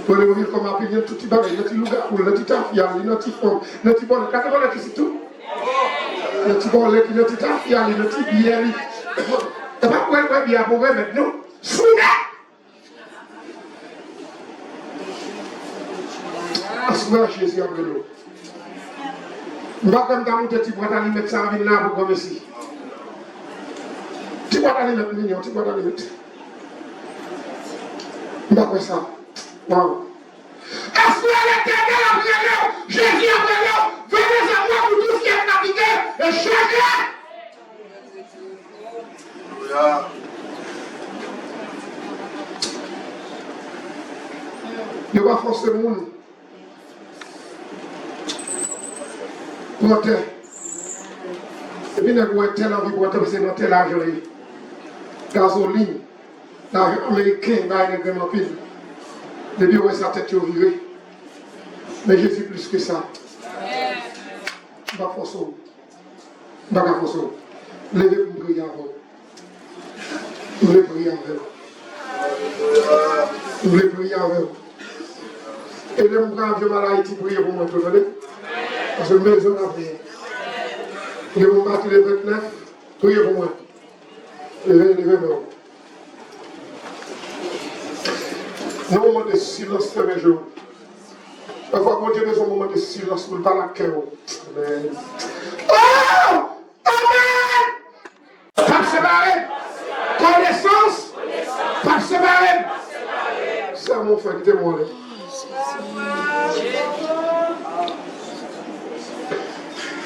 Pour l'évangile, comme on appelle tout petit bagage, notre louga, ou notre tafia, notre fond, notre bon, quand on a c'est tout. Notre bon, notre tafia, notre bière. Et pas quoi, ouais, bien pour vrai maintenant. Soudain! Assoir Jésus après nous. Je ne vais pas comme dans mon petit boîte à lui mettre ça en ville là pour comme ici. Tu vas aller mettre mignon, tu vas aller mettre. Je ne vais pas ça. Wow. Assoir l'Éternel après nous, Jésus après nous, venez à moi pour tout ce qui est navigué et changez. Il ne va pas forcer le monde. Pour terre. Et puis, nous avons tel envie pour terre, c'est dans tel argent. Gasoline, l'argent américain, il y a vraiment pile. Depuis, on a sa tête virée. Mais je suis plus que ça. Je ne vais pas forcer. Je ne vais pas forcer. Levez pour prier avant. Nous voulons prier avec vous. Nous voulons prier avec vous. Et les gens qui ont mal à Haïti, priez pour moi, vous voyez? Parce que maison a prié. Les gens qui ont les 29, priez pour moi. Levez-moi. Nous, moment de silence, c'est mes jours. Parfois, mon Dieu, nous un moment de silence pour ne pas la cœur. Amen. Oh! Amen! Pas séparé. Connaissance. Pas séparé. C'est mon frère qui témoigne.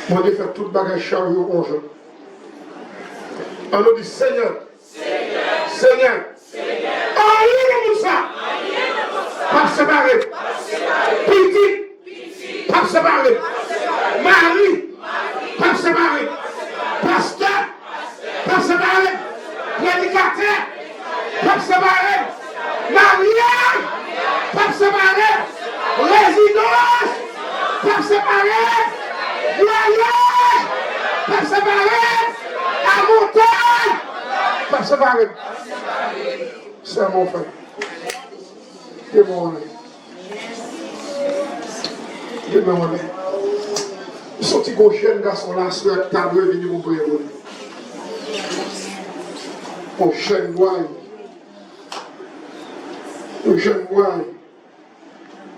Mon Dieu fait toute bagage chargée au conjoint. On nous dit Seigneur. Seigneur. Seigneur. Seigneur. Oh, il y a ça. séparer. Petit, pas séparer. Mari, pas séparer. Pasteur, pas séparer. Prédicateur, pas séparer. Mariage, pas séparer. Résidence, pas séparer. Voyage, pas séparer. La montagne, pas séparer. C'est mon frère. C'est mon frère. Je me remets. Ils sont petits jeunes garçons là, sur ta doit venir pour prier. Mon jeune boy. Un jeune boy.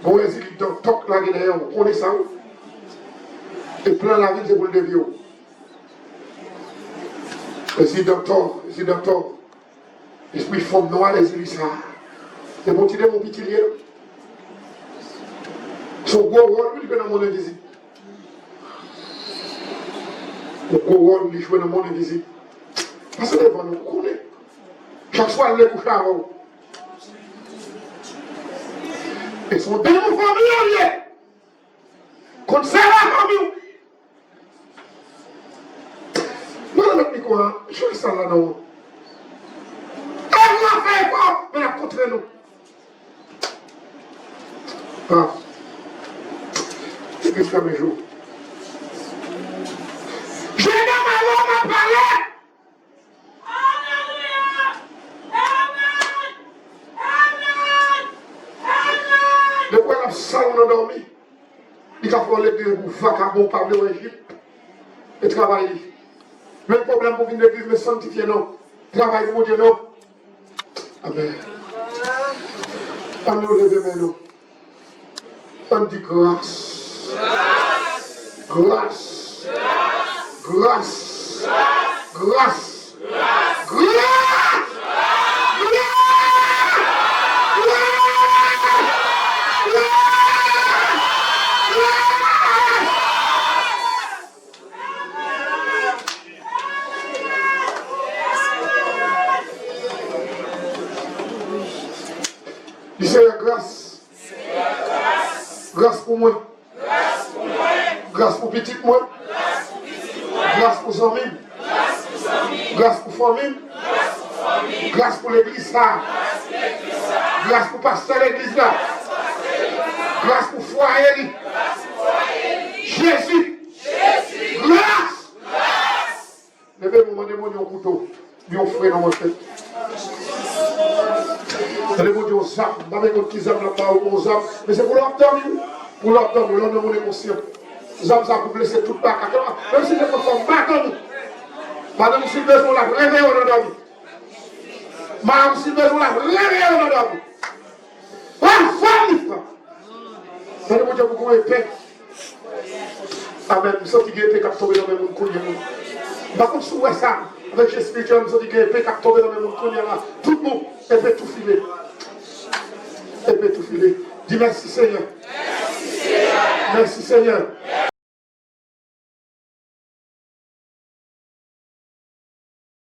Bon, il dit donc, toc là, derrière, on connaît ça. Et plein la vie, c'est pour le dévier. Et si docteur, esprit forme noire, les églises ça. C'est mon petit mon petit lien. Son gros rôle, il est dans mon invisible. Le gros rôle, il joue dans mon invisible. Parce que les gens nous connaissent. Chaque soir, il est couché avant. Et son démon famille, contre ça, la famille. Moi, je dis quoi? Je suis ça là-dedans. Et vous avez fait quoi? Mais la contre nous. Ah. C'est que ça mes jours. Je n'ai pas parlé. De quoi la salle on a dormi? Il a fallu de vagabonds parler en Égypte et travailler. Même problème pour venir l'église, mais sanctifier non. Travailler pour Dieu non. Amen. On nous lève maintenant. On dit grâce. Grâce. Grâce. Grâce. Grâce. Seigneur, grâce. Grâce pour moi. Grâce pour petit moi. Grâce pour amis. Grâce pour famille. Grâce pour l'église là. Grâce pour pasteur l'église là. Grâce pour foyer. Jésus. Grâce. Levez-moi mon couteau. Bien frère dans mon tête. Les mots disent zap, avec un petit zap là-bas ou un zap, mais c'est pour l'obtenir, l'homme de mon conscient. Zap, ça pour blesser toute la carte. Même si les enfants m'attendent, madame, si besoin la réveiller au nom. Madame, si besoin la réveiller au nom. Ah, famille! C'est le mot de beaucoup de paix. Amen. Nous sommes qui est capturé dans le monde connu. Par contre, sous ça, avec les spirituels, nous sommes qui est capturé dans le monde connu. Tout le monde, elle peut tout filer. Elle peut tout filer. Dis merci Seigneur. Merci Seigneur. Merci Seigneur.